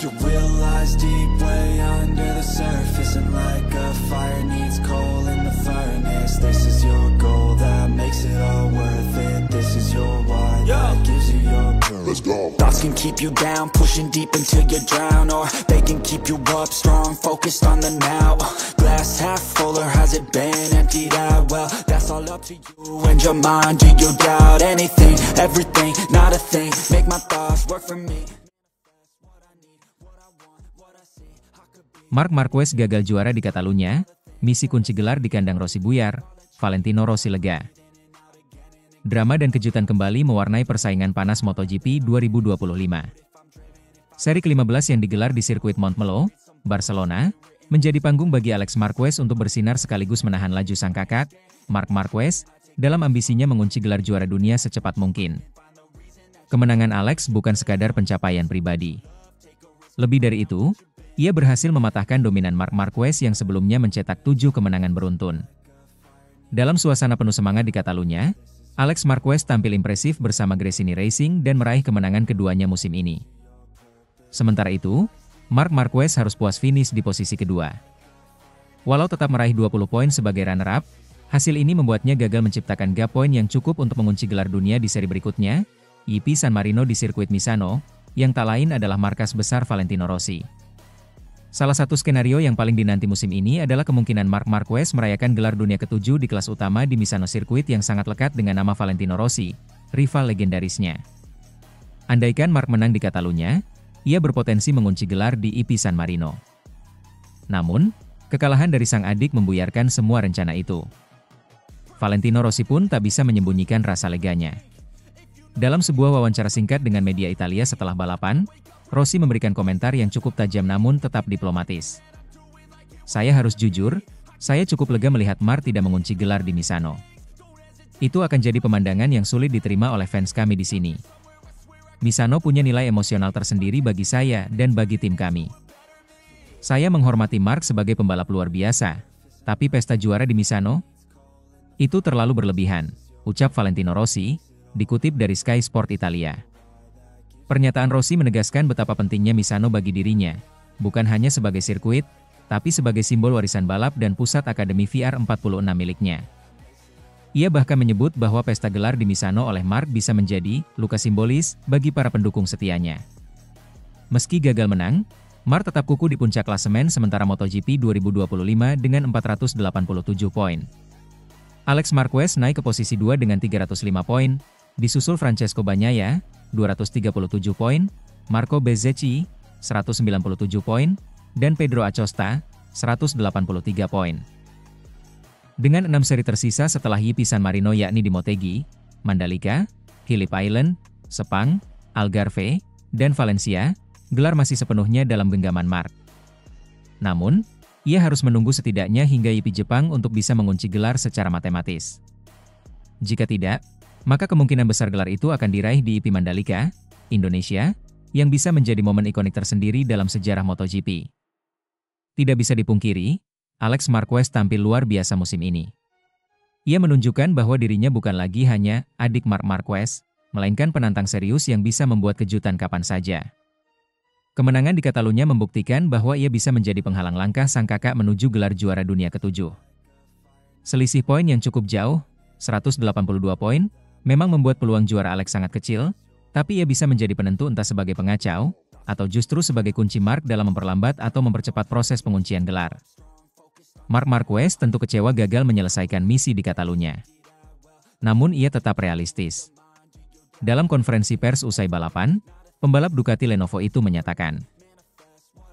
You realize deep way under the surface, and like a fire needs coal in the furnace. This is your goal that makes it all worth it. This is your why that gives you your purpose. Let's go. Thoughts can keep you down, pushing deep until you drown, or they can keep you up strong, focused on the now. Glass half full, or has it been emptied out? Well, that's all up to you and your mind. Do you doubt anything, everything, not a thing? Make my thoughts work for me. Marc Marquez gagal juara di Catalunya, misi kunci gelar di kandang Rossi buyar, Valentino Rossi lega. Drama dan kejutan kembali mewarnai persaingan panas MotoGP 2025. Seri ke-15 yang digelar di sirkuit Montmeló, Barcelona, menjadi panggung bagi Alex Marquez untuk bersinar sekaligus menahan laju sang kakak, Marc Marquez, dalam ambisinya mengunci gelar juara dunia secepat mungkin. Kemenangan Alex bukan sekadar pencapaian pribadi. Lebih dari itu, ia berhasil mematahkan dominan Marc Marquez yang sebelumnya mencetak 7 kemenangan beruntun. Dalam suasana penuh semangat di Catalunya, Alex Marquez tampil impresif bersama Gresini Racing dan meraih kemenangan keduanya musim ini. Sementara itu, Marc Marquez harus puas finish di posisi kedua. Walau tetap meraih 20 poin sebagai runner-up, hasil ini membuatnya gagal menciptakan gap poin yang cukup untuk mengunci gelar dunia di seri berikutnya, GP San Marino di sirkuit Misano, yang tak lain adalah markas besar Valentino Rossi. Salah satu skenario yang paling dinanti musim ini adalah kemungkinan Marc Marquez merayakan gelar dunia ke-7 di kelas utama di Misano sirkuit yang sangat lekat dengan nama Valentino Rossi, rival legendarisnya. Andaikan Marc menang di Catalunya, ia berpotensi mengunci gelar di GP San Marino. Namun, kekalahan dari sang adik membuyarkan semua rencana itu. Valentino Rossi pun tak bisa menyembunyikan rasa leganya. Dalam sebuah wawancara singkat dengan media Italia setelah balapan, Rossi memberikan komentar yang cukup tajam namun tetap diplomatis. Saya harus jujur, saya cukup lega melihat Marc tidak mengunci gelar di Misano. Itu akan jadi pemandangan yang sulit diterima oleh fans kami di sini. Misano punya nilai emosional tersendiri bagi saya dan bagi tim kami. Saya menghormati Marc sebagai pembalap luar biasa, tapi pesta juara di Misano? Itu terlalu berlebihan, ucap Valentino Rossi, dikutip dari Sky Sport Italia. Pernyataan Rossi menegaskan betapa pentingnya Misano bagi dirinya, bukan hanya sebagai sirkuit, tapi sebagai simbol warisan balap dan pusat akademi VR46 miliknya. Ia bahkan menyebut bahwa pesta gelar di Misano oleh Marc bisa menjadi luka simbolis bagi para pendukung setianya. Meski gagal menang, Marc tetap kukuh di puncak klasemen sementara MotoGP 2025 dengan 487 poin. Alex Marquez naik ke posisi 2 dengan 305 poin, disusul Francesco Bagnaia, 237 poin, Marco Bezzecchi, 197 poin, dan Pedro Acosta, 183 poin. Dengan 6 seri tersisa setelah GP San Marino yakni di Motegi, Mandalika, Phillip Island, Sepang, Algarve, dan Valencia, gelar masih sepenuhnya dalam genggaman Marc. Namun, ia harus menunggu setidaknya hingga GP Jepang untuk bisa mengunci gelar secara matematis. Jika tidak, maka kemungkinan besar gelar itu akan diraih di GP Mandalika, Indonesia, yang bisa menjadi momen ikonik tersendiri dalam sejarah MotoGP. Tidak bisa dipungkiri, Alex Marquez tampil luar biasa musim ini. Ia menunjukkan bahwa dirinya bukan lagi hanya adik Marc Marquez, melainkan penantang serius yang bisa membuat kejutan kapan saja. Kemenangan di Catalunya membuktikan bahwa ia bisa menjadi penghalang langkah sang kakak menuju gelar juara dunia ke-7. Selisih poin yang cukup jauh, 182 poin, memang membuat peluang juara Alex sangat kecil, tapi ia bisa menjadi penentu entah sebagai pengacau, atau justru sebagai kunci Marc dalam memperlambat atau mempercepat proses penguncian gelar. Marc Marquez tentu kecewa gagal menyelesaikan misi di Catalunya. Namun ia tetap realistis. Dalam konferensi pers usai balapan, pembalap Ducati Lenovo itu menyatakan,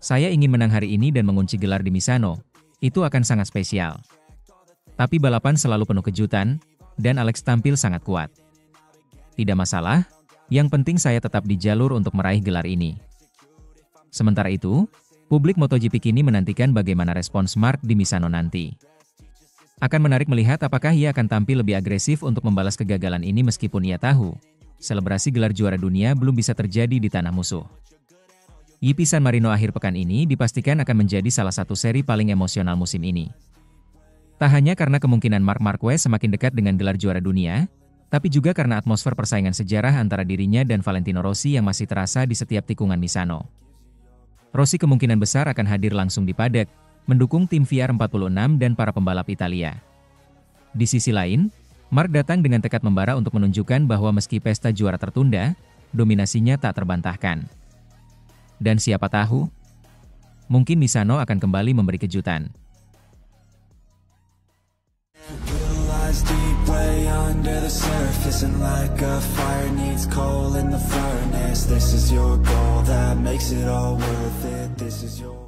"Saya ingin menang hari ini dan mengunci gelar di Misano, itu akan sangat spesial. Tapi balapan selalu penuh kejutan, dan Alex tampil sangat kuat. Tidak masalah, yang penting saya tetap di jalur untuk meraih gelar ini." Sementara itu, publik MotoGP kini menantikan bagaimana respons Marc di Misano nanti. Akan menarik melihat apakah ia akan tampil lebih agresif untuk membalas kegagalan ini meskipun ia tahu, selebrasi gelar juara dunia belum bisa terjadi di tanah musuh. GP San Marino akhir pekan ini dipastikan akan menjadi salah satu seri paling emosional musim ini. Tak hanya karena kemungkinan Marc Marquez semakin dekat dengan gelar juara dunia, tapi juga karena atmosfer persaingan sejarah antara dirinya dan Valentino Rossi yang masih terasa di setiap tikungan Misano. Rossi kemungkinan besar akan hadir langsung di paddock, mendukung tim VR46 dan para pembalap Italia. Di sisi lain, Mark datang dengan tekad membara untuk menunjukkan bahwa meski pesta juara tertunda, dominasinya tak terbantahkan. Dan siapa tahu, mungkin Misano akan kembali memberi kejutan. Deep way under the surface, and like a fire needs coal in the furnace. This is your goal that makes it all worth it. This is your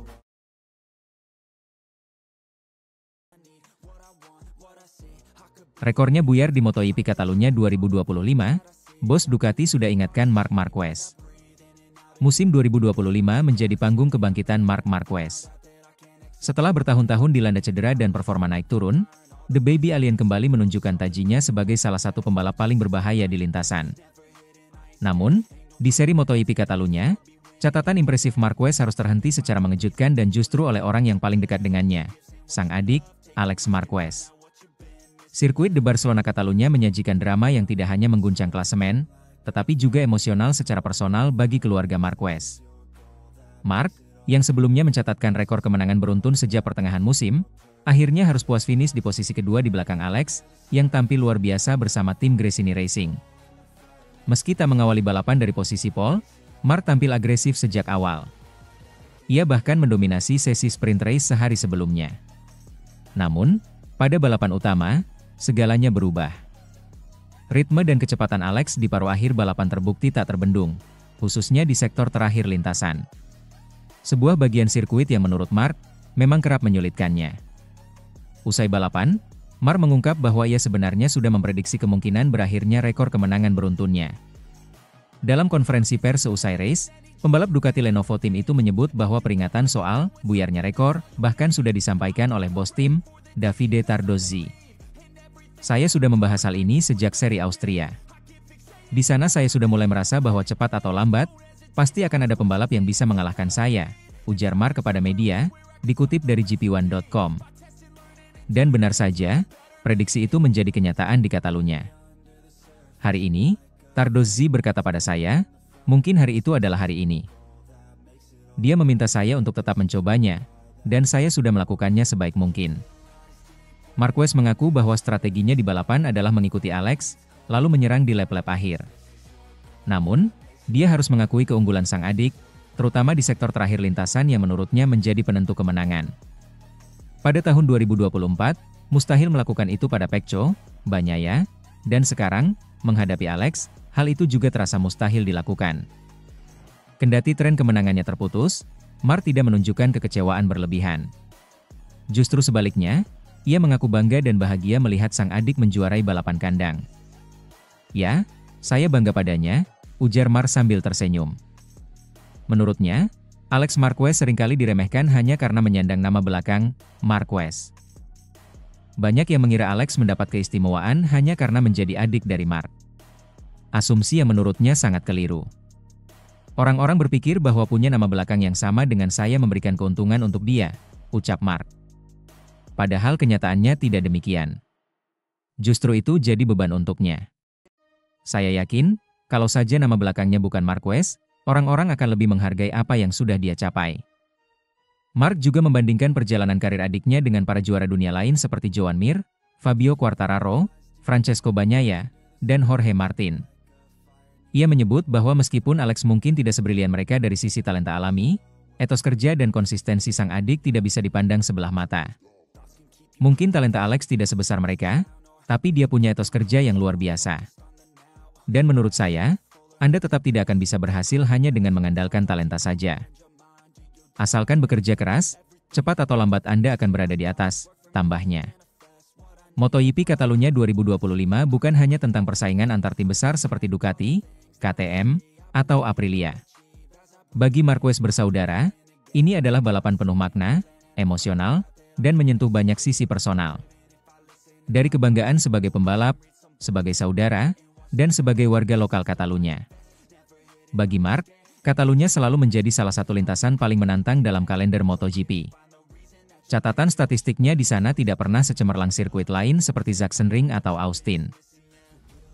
Rekornya buyar di MotoGP Catalunya 2025, bos Ducati sudah ingatkan Marc Marquez. Musim 2025 menjadi panggung kebangkitan Marc Marquez. Setelah bertahun-tahun dilanda cedera dan performa naik turun, The Baby Alien kembali menunjukkan tajinya sebagai salah satu pembalap paling berbahaya di lintasan. Namun, di seri MotoGP Catalunya, catatan impresif Marquez harus terhenti secara mengejutkan dan justru oleh orang yang paling dekat dengannya, sang adik, Alex Marquez. Sirkuit de Barcelona Catalunya menyajikan drama yang tidak hanya mengguncang klasemen, tetapi juga emosional secara personal bagi keluarga Marquez. Marc, yang sebelumnya mencatatkan rekor kemenangan beruntun sejak pertengahan musim, akhirnya harus puas finish di posisi kedua di belakang Alex, yang tampil luar biasa bersama tim Gresini Racing. Meski tak mengawali balapan dari posisi pole, Marc tampil agresif sejak awal. Ia bahkan mendominasi sesi sprint race sehari sebelumnya. Namun, pada balapan utama, segalanya berubah. Ritme dan kecepatan Alex di paruh akhir balapan terbukti tak terbendung, khususnya di sektor terakhir lintasan. Sebuah bagian sirkuit yang menurut Marc, memang kerap menyulitkannya. Usai balapan, Marc mengungkap bahwa ia sebenarnya sudah memprediksi kemungkinan berakhirnya rekor kemenangan beruntunnya. Dalam konferensi pers seusai race, pembalap Ducati Lenovo Team itu menyebut bahwa peringatan soal buyarnya rekor bahkan sudah disampaikan oleh bos tim, Davide Tardozzi. Saya sudah membahas hal ini sejak seri Austria. Di sana saya sudah mulai merasa bahwa cepat atau lambat, pasti akan ada pembalap yang bisa mengalahkan saya, ujar Marc kepada media, dikutip dari GP1.com. Dan benar saja, prediksi itu menjadi kenyataan di Catalunya. Hari ini, Tardozzi berkata pada saya, mungkin hari itu adalah hari ini. Dia meminta saya untuk tetap mencobanya, dan saya sudah melakukannya sebaik mungkin. Marquez mengaku bahwa strateginya di balapan adalah mengikuti Alex, lalu menyerang di lap-lap akhir. Namun, dia harus mengakui keunggulan sang adik, terutama di sektor terakhir lintasan yang menurutnya menjadi penentu kemenangan. Pada tahun 2024, mustahil melakukan itu pada Pecco, Bagnaia, dan sekarang, menghadapi Alex, hal itu juga terasa mustahil dilakukan. Kendati tren kemenangannya terputus, Marc tidak menunjukkan kekecewaan berlebihan. Justru sebaliknya, ia mengaku bangga dan bahagia melihat sang adik menjuarai balapan kandang. Ya, saya bangga padanya, ujar Marc sambil tersenyum. Menurutnya, Alex Marquez seringkali diremehkan hanya karena menyandang nama belakang, Marquez. Banyak yang mengira Alex mendapat keistimewaan hanya karena menjadi adik dari Marc. Asumsi yang menurutnya sangat keliru. Orang-orang berpikir bahwa punya nama belakang yang sama dengan saya memberikan keuntungan untuk dia, ucap Marc. Padahal kenyataannya tidak demikian. Justru itu jadi beban untuknya. Saya yakin, kalau saja nama belakangnya bukan Marquez, orang-orang akan lebih menghargai apa yang sudah dia capai. Marc juga membandingkan perjalanan karir adiknya dengan para juara dunia lain seperti Joan Mir, Fabio Quartararo, Francesco Bagnaia, dan Jorge Martin. Ia menyebut bahwa meskipun Alex mungkin tidak sebrilian mereka dari sisi talenta alami, etos kerja dan konsistensi sang adik tidak bisa dipandang sebelah mata. Mungkin talenta Alex tidak sebesar mereka, tapi dia punya etos kerja yang luar biasa. Dan menurut saya, Anda tetap tidak akan bisa berhasil hanya dengan mengandalkan talenta saja. Asalkan bekerja keras, cepat atau lambat Anda akan berada di atas, tambahnya. MotoGP Catalunya 2025 bukan hanya tentang persaingan antar tim besar seperti Ducati, KTM, atau Aprilia. Bagi Marquez bersaudara, ini adalah balapan penuh makna, emosional, dan menyentuh banyak sisi personal. Dari kebanggaan sebagai pembalap, sebagai saudara, dan sebagai warga lokal Catalunya. Bagi Marc, Catalunya selalu menjadi salah satu lintasan paling menantang dalam kalender MotoGP. Catatan statistiknya di sana tidak pernah secemerlang sirkuit lain seperti Sachsenring atau Austin.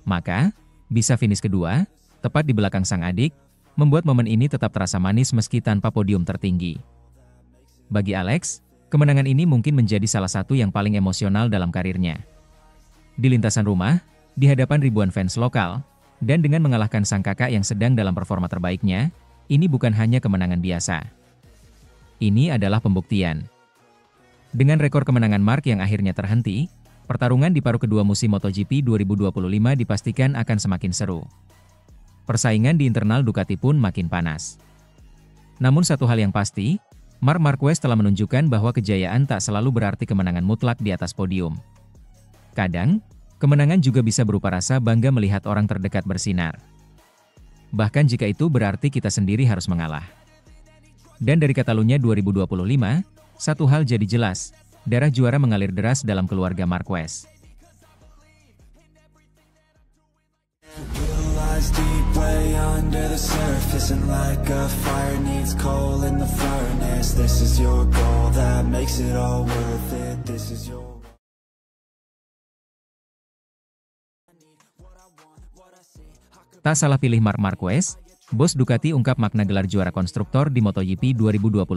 Maka, bisa finish kedua, tepat di belakang sang adik, membuat momen ini tetap terasa manis meski tanpa podium tertinggi. Bagi Alex, kemenangan ini mungkin menjadi salah satu yang paling emosional dalam karirnya. Di lintasan rumah, di hadapan ribuan fans lokal, dan dengan mengalahkan sang kakak yang sedang dalam performa terbaiknya, ini bukan hanya kemenangan biasa. Ini adalah pembuktian. Dengan rekor kemenangan Mark yang akhirnya terhenti, pertarungan di paruh kedua musim MotoGP 2025 dipastikan akan semakin seru. Persaingan di internal Ducati pun makin panas. Namun satu hal yang pasti, Marc Marquez telah menunjukkan bahwa kejayaan tak selalu berarti kemenangan mutlak di atas podium. Kadang, kemenangan juga bisa berupa rasa bangga melihat orang terdekat bersinar. Bahkan jika itu berarti kita sendiri harus mengalah. Dan dari Catalunya 2025, satu hal jadi jelas, darah juara mengalir deras dalam keluarga Marquez. Deep way under the surface, and like a fire needs coal in the furnace. This is your goal that makes it all worth it. This is your Tak salah pilih Marc Marquez, bos Ducati ungkap makna gelar juara konstruktor di MotoGP 2025.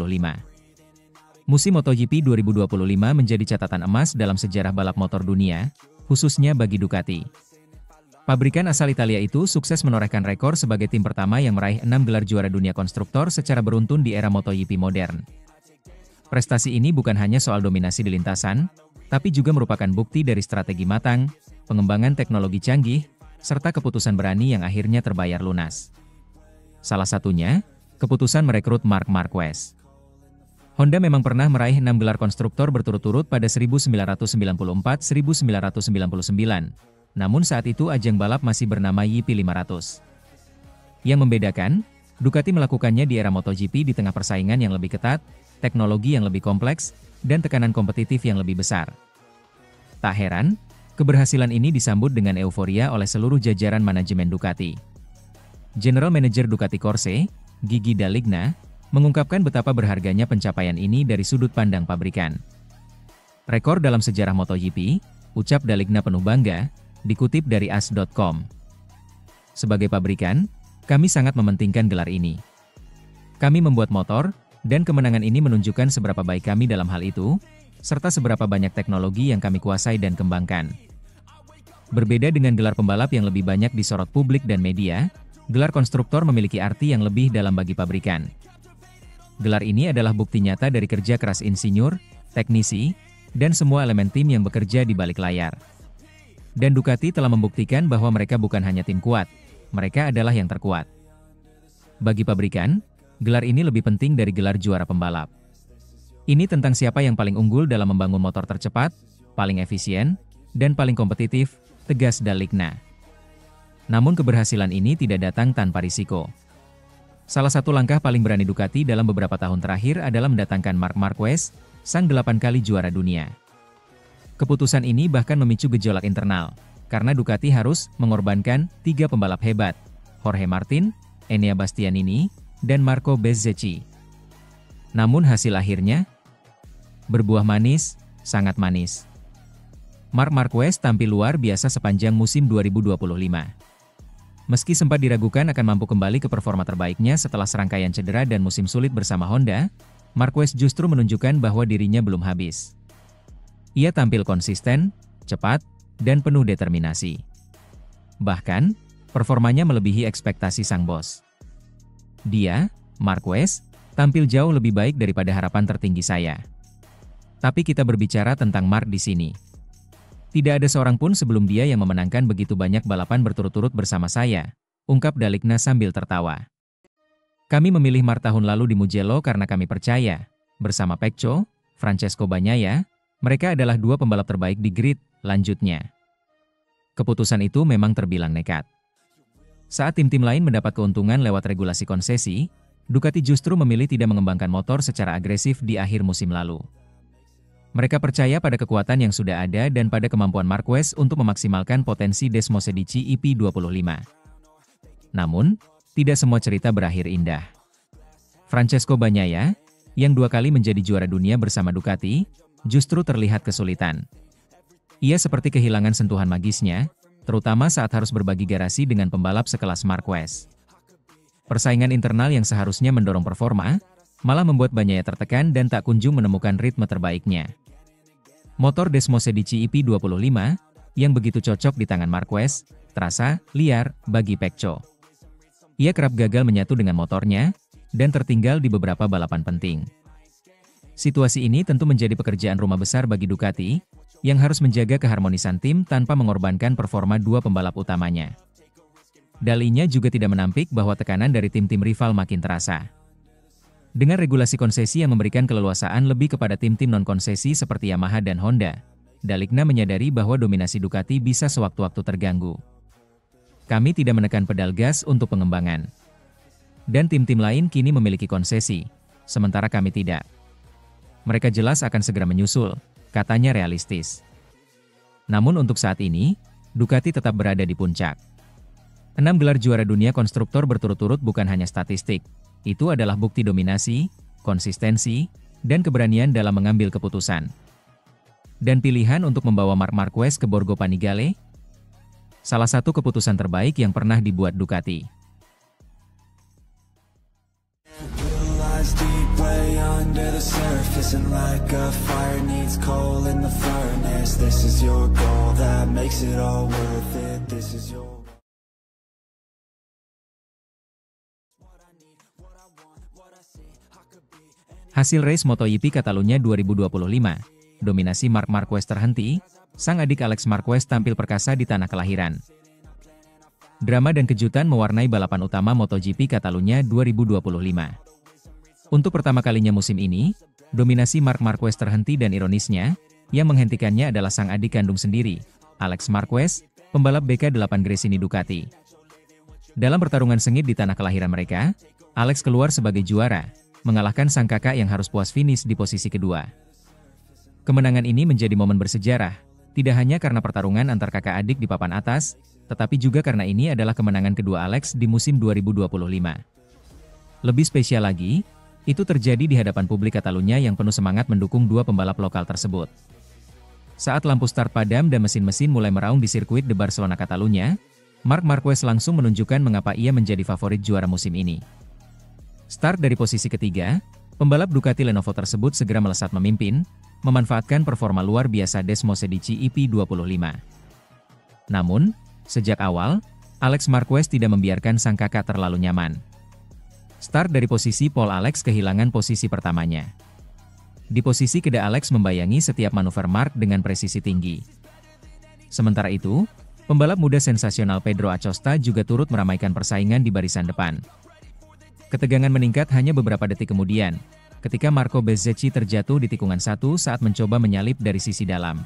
Musim MotoGP 2025 menjadi catatan emas dalam sejarah balap motor dunia, khususnya bagi Ducati. Pabrikan asal Italia itu sukses menorehkan rekor sebagai tim pertama yang meraih 6 gelar juara dunia konstruktor secara beruntun di era MotoGP modern. Prestasi ini bukan hanya soal dominasi di lintasan, tapi juga merupakan bukti dari strategi matang, pengembangan teknologi canggih, serta keputusan berani yang akhirnya terbayar lunas. Salah satunya, keputusan merekrut Marc Marquez. Honda memang pernah meraih 6 gelar konstruktor berturut-turut pada 1994-1999. Namun saat itu ajang balap masih bernama YP500. Yang membedakan, Ducati melakukannya di era MotoGP di tengah persaingan yang lebih ketat, teknologi yang lebih kompleks, dan tekanan kompetitif yang lebih besar. Tak heran, keberhasilan ini disambut dengan euforia oleh seluruh jajaran manajemen Ducati. General Manager Ducati Corse, Gigi D'Aligna, mengungkapkan betapa berharganya pencapaian ini dari sudut pandang pabrikan. Rekor dalam sejarah MotoGP, ucap D'Aligna penuh bangga, dikutip dari as.com. Sebagai pabrikan, kami sangat mementingkan gelar ini. Kami membuat motor, dan kemenangan ini menunjukkan seberapa baik kami dalam hal itu, serta seberapa banyak teknologi yang kami kuasai dan kembangkan. Berbeda dengan gelar pembalap yang lebih banyak disorot publik dan media, gelar konstruktor memiliki arti yang lebih dalam bagi pabrikan. Gelar ini adalah bukti nyata dari kerja keras insinyur, teknisi, dan semua elemen tim yang bekerja di balik layar. Dan Ducati telah membuktikan bahwa mereka bukan hanya tim kuat, mereka adalah yang terkuat. Bagi pabrikan, gelar ini lebih penting dari gelar juara pembalap. Ini tentang siapa yang paling unggul dalam membangun motor tercepat, paling efisien, dan paling kompetitif, tegas D'Aligna. Namun keberhasilan ini tidak datang tanpa risiko. Salah satu langkah paling berani Ducati dalam beberapa tahun terakhir adalah mendatangkan Marc Marquez, sang 8 kali juara dunia. Keputusan ini bahkan memicu gejolak internal, karena Ducati harus mengorbankan 3 pembalap hebat, Jorge Martin, Enea Bastianini, dan Marco Bezzecchi. Namun hasil akhirnya berbuah manis, sangat manis. Marc Marquez tampil luar biasa sepanjang musim 2025. Meski sempat diragukan akan mampu kembali ke performa terbaiknya setelah serangkaian cedera dan musim sulit bersama Honda, Marquez justru menunjukkan bahwa dirinya belum habis. Ia tampil konsisten, cepat, dan penuh determinasi. Bahkan, performanya melebihi ekspektasi sang bos. Dia, Marquez, tampil jauh lebih baik daripada harapan tertinggi saya. Tapi kita berbicara tentang Marc di sini. Tidak ada seorang pun sebelum dia yang memenangkan begitu banyak balapan berturut-turut bersama saya, ungkap D'Aligna sambil tertawa. Kami memilih Marc tahun lalu di Mugello karena kami percaya, bersama Pecco, Francesco Bagnaia, mereka adalah 2 pembalap terbaik di grid, lanjutnya. Keputusan itu memang terbilang nekat. Saat tim-tim lain mendapat keuntungan lewat regulasi konsesi, Ducati justru memilih tidak mengembangkan motor secara agresif di akhir musim lalu. Mereka percaya pada kekuatan yang sudah ada dan pada kemampuan Marquez untuk memaksimalkan potensi Desmosedici EP25. Namun, tidak semua cerita berakhir indah. Francesco Bagnaia, yang 2 kali menjadi juara dunia bersama Ducati, justru terlihat kesulitan. Ia seperti kehilangan sentuhan magisnya, terutama saat harus berbagi garasi dengan pembalap sekelas Marquez. Persaingan internal yang seharusnya mendorong performa, malah membuat Bagnaia tertekan dan tak kunjung menemukan ritme terbaiknya. Motor Desmosedici EP25, yang begitu cocok di tangan Marquez, terasa liar bagi Pecco. Ia kerap gagal menyatu dengan motornya, dan tertinggal di beberapa balapan penting. Situasi ini tentu menjadi pekerjaan rumah besar bagi Ducati, yang harus menjaga keharmonisan tim tanpa mengorbankan performa dua pembalap utamanya. Dalinya juga tidak menampik bahwa tekanan dari tim-tim rival makin terasa. Dengan regulasi konsesi yang memberikan keleluasaan lebih kepada tim-tim non-konsesi seperti Yamaha dan Honda, Dalikna menyadari bahwa dominasi Ducati bisa sewaktu-waktu terganggu. Kami tidak menekan pedal gas untuk pengembangan. Dan tim-tim lain kini memiliki konsesi, sementara kami tidak. Mereka jelas akan segera menyusul, katanya realistis. Namun untuk saat ini, Ducati tetap berada di puncak. 6 gelar juara dunia konstruktor berturut-turut bukan hanya statistik, itu adalah bukti dominasi, konsistensi, dan keberanian dalam mengambil keputusan. Dan pilihan untuk membawa Marc Marquez ke Borgo Panigale? Salah satu keputusan terbaik yang pernah dibuat Ducati. Deep way under the surface, and like a fire needs coal in the furnace. This is your goal that makes it all worth it. This is your Hasil race MotoGP Catalunya 2025, dominasi Marc Marquez terhenti, sang adik Alex Marquez tampil perkasa di tanah kelahiran. Drama dan kejutan mewarnai balapan utama MotoGP Catalunya 2025. Untuk pertama kalinya musim ini, dominasi Marc Marquez terhenti dan ironisnya, yang menghentikannya adalah sang adik kandung sendiri, Alex Marquez, pembalap BK8 Gresini Ducati. Dalam pertarungan sengit di tanah kelahiran mereka, Alex keluar sebagai juara, mengalahkan sang kakak yang harus puas finish di posisi kedua. Kemenangan ini menjadi momen bersejarah, tidak hanya karena pertarungan antar kakak adik di papan atas, tetapi juga karena ini adalah kemenangan kedua Alex di musim 2025. Lebih spesial lagi, itu terjadi di hadapan publik Catalunya yang penuh semangat mendukung dua pembalap lokal tersebut. Saat lampu start padam dan mesin-mesin mulai meraung di sirkuit de Barcelona Catalunya, Marc Marquez langsung menunjukkan mengapa ia menjadi favorit juara musim ini. Start dari posisi ketiga, pembalap Ducati Lenovo tersebut segera melesat memimpin, memanfaatkan performa luar biasa Desmosedici EP25. Namun, sejak awal, Alex Marquez tidak membiarkan sang kakak terlalu nyaman. Start dari posisi pole, Alex kehilangan posisi pertamanya. Di posisi kedua, Alex membayangi setiap manuver Marc dengan presisi tinggi. Sementara itu, pembalap muda sensasional Pedro Acosta juga turut meramaikan persaingan di barisan depan. Ketegangan meningkat hanya beberapa detik kemudian, ketika Marco Bezzecchi terjatuh di tikungan 1 saat mencoba menyalip dari sisi dalam.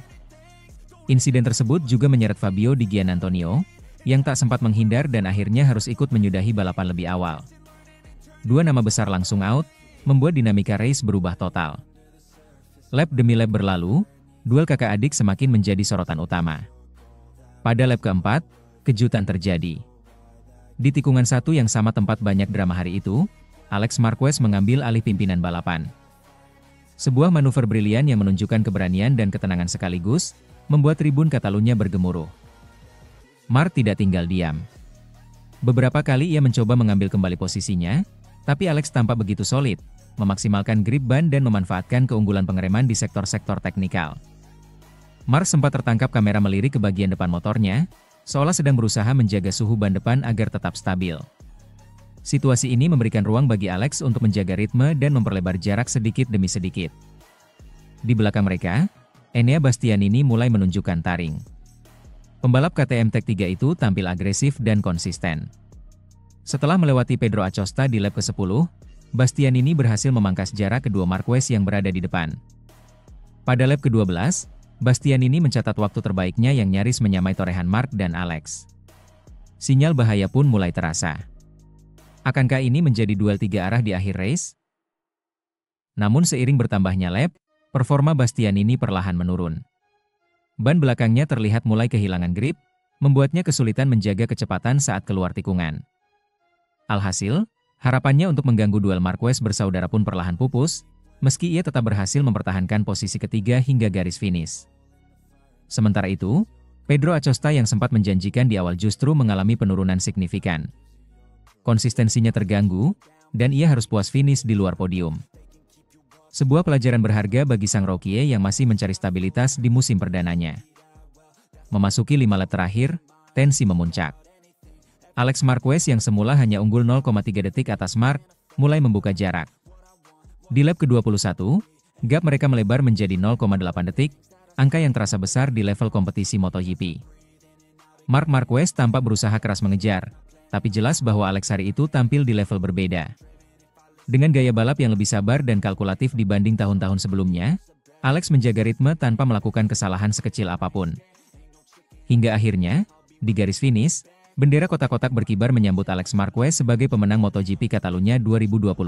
Insiden tersebut juga menyeret Fabio Di Giannantonio, yang tak sempat menghindar dan akhirnya harus ikut menyudahi balapan lebih awal. Dua nama besar langsung out, membuat dinamika race berubah total. Lap demi lap berlalu, duel kakak adik semakin menjadi sorotan utama. Pada lap keempat, kejutan terjadi. Di tikungan 1 yang sama tempat banyak drama hari itu, Alex Marquez mengambil alih pimpinan balapan. Sebuah manuver brilian yang menunjukkan keberanian dan ketenangan sekaligus, membuat tribun Catalunya bergemuruh. Marc tidak tinggal diam. Beberapa kali ia mencoba mengambil kembali posisinya, tapi Alex tampak begitu solid, memaksimalkan grip ban dan memanfaatkan keunggulan pengereman di sektor-sektor teknikal. Marc sempat tertangkap kamera melirik ke bagian depan motornya, seolah sedang berusaha menjaga suhu ban depan agar tetap stabil. Situasi ini memberikan ruang bagi Alex untuk menjaga ritme dan memperlebar jarak sedikit demi sedikit. Di belakang mereka, Enea Bastianini mulai menunjukkan taring. Pembalap KTM Tech3 itu tampil agresif dan konsisten. Setelah melewati Pedro Acosta di lap ke-10, Bastianini berhasil memangkas jarak kedua Marquez yang berada di depan. Pada lap ke-12, Bastianini mencatat waktu terbaiknya yang nyaris menyamai torehan Marc dan Alex. Sinyal bahaya pun mulai terasa. Akankah ini menjadi duel 3 arah di akhir race? Namun seiring bertambahnya lap, performa Bastianini perlahan menurun. Ban belakangnya terlihat mulai kehilangan grip, membuatnya kesulitan menjaga kecepatan saat keluar tikungan. Alhasil, harapannya untuk mengganggu duel Marquez bersaudara pun perlahan pupus, meski ia tetap berhasil mempertahankan posisi ketiga hingga garis finish. Sementara itu, Pedro Acosta yang sempat menjanjikan di awal justru mengalami penurunan signifikan. konsistensinya terganggu, dan ia harus puas finish di luar podium. Sebuah pelajaran berharga bagi sang rookie yang masih mencari stabilitas di musim perdananya. Memasuki 5 lap terakhir, tensi memuncak. Alex Marquez yang semula hanya unggul 0,3 detik atas Mark, mulai membuka jarak. Di lap ke-21, gap mereka melebar menjadi 0,8 detik, angka yang terasa besar di level kompetisi MotoGP. Marc Marquez tampak berusaha keras mengejar, tapi jelas bahwa Alex hari itu tampil di level berbeda. Dengan gaya balap yang lebih sabar dan kalkulatif dibanding tahun-tahun sebelumnya, Alex menjaga ritme tanpa melakukan kesalahan sekecil apapun. Hingga akhirnya, di garis finish, bendera kotak-kotak berkibar menyambut Alex Marquez sebagai pemenang MotoGP Catalunya 2025.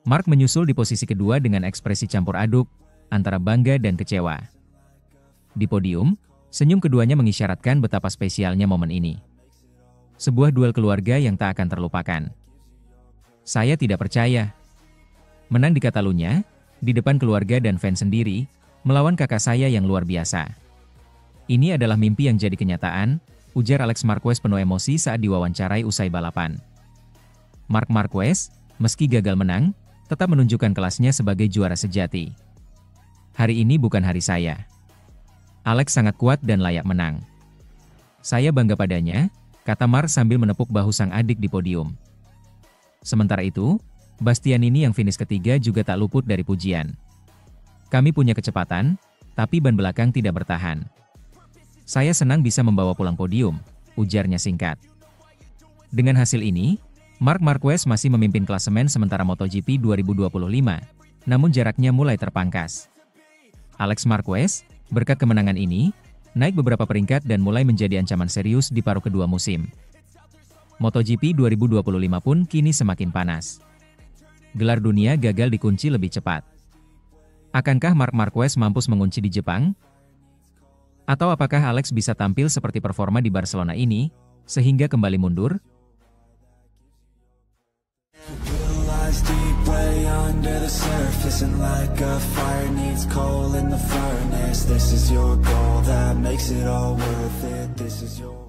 Marc menyusul di posisi kedua dengan ekspresi campur aduk, antara bangga dan kecewa. Di podium, senyum keduanya mengisyaratkan betapa spesialnya momen ini. Sebuah duel keluarga yang tak akan terlupakan. Saya tidak percaya. Menang di Catalunya, di depan keluarga dan fans sendiri, melawan kakak saya yang luar biasa. Ini adalah mimpi yang jadi kenyataan, ujar Alex Marquez penuh emosi saat diwawancarai usai balapan. Marc Marquez, meski gagal menang, tetap menunjukkan kelasnya sebagai juara sejati. Hari ini bukan hari saya. Alex sangat kuat dan layak menang. Saya bangga padanya, kata Marc sambil menepuk bahu sang adik di podium. Sementara itu, Bastianini yang finish ketiga juga tak luput dari pujian. Kami punya kecepatan, tapi ban belakang tidak bertahan. Saya senang bisa membawa pulang podium, ujarnya singkat. Dengan hasil ini, Marc Marquez masih memimpin klasemen sementara MotoGP 2025, namun jaraknya mulai terpangkas. Alex Marquez, berkat kemenangan ini, naik beberapa peringkat dan mulai menjadi ancaman serius di paruh kedua musim. MotoGP 2025 pun kini semakin panas. Gelar dunia gagal dikunci lebih cepat. Akankah Marc Marquez mampu mengunci di Jepang? Atau apakah Alex bisa tampil seperti performa di Barcelona ini, sehingga kembali mundur? This is your goal that makes it all worth it. This is your